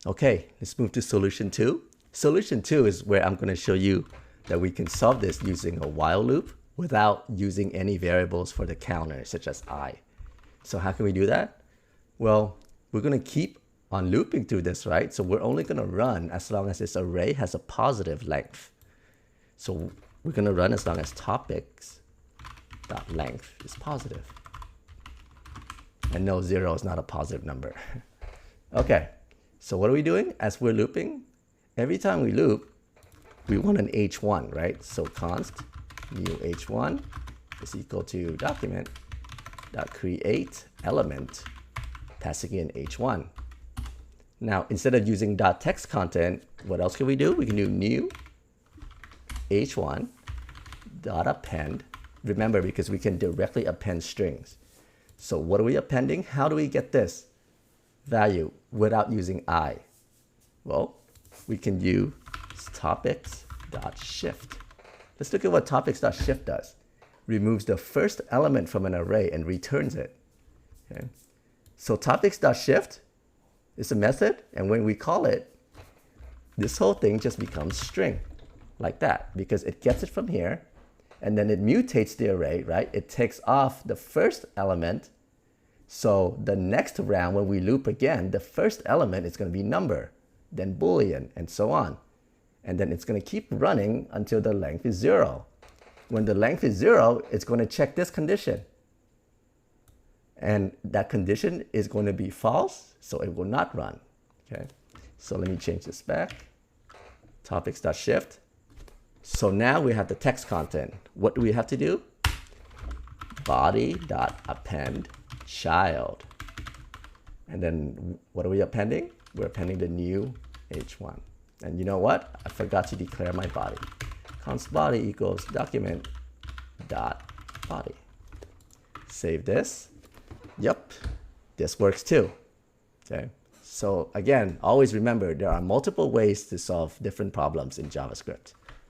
Okay, let's move to solution 2. Solution 2 is where I'm going to show you that we can solve this using a while loop without using any variables for the counter, such as I. So how can we do that? Well, we're going to keep on looping through this, right? So we're only going to run as long as this array has a positive length. So we're going to run as long as topics.length is positive. And no, 0 is not a positive number. Okay, so what are we doing as we're looping? Every time we loop, we want an h1, right? So const new h1 is equal to document.create element passing in h1. Now, instead of using .text content, what else can we do? We can do new h1 .append. Remember, because we can directly append strings. So what are we appending? How do we get this value without using I? Well, we can use topics.shift. Let's look at what topics.shift does. Removes the first element from an array and returns it. Okay. So topics.shift is a method, and when we call it, this whole thing just becomes string, like that, because it gets it from here, and then it mutates the array, right? It takes off the first element, so the next round, when we loop again, the first element is going to be number, then Boolean, and so on. And then it's going to keep running until the length is 0. When the length is 0, it's going to check this condition. And that condition is going to be false, so it will not run. Okay. So let me change this back. Topics.shift. So now we have the text content. What do we have to do? Body.append child. And then what are we appending? We're appending the new h1. And you know what? I forgot to declare my body. Const body equals document.body. Save this. Yep, this works too. Okay. So again, always remember there are multiple ways to solve different problems in JavaScript.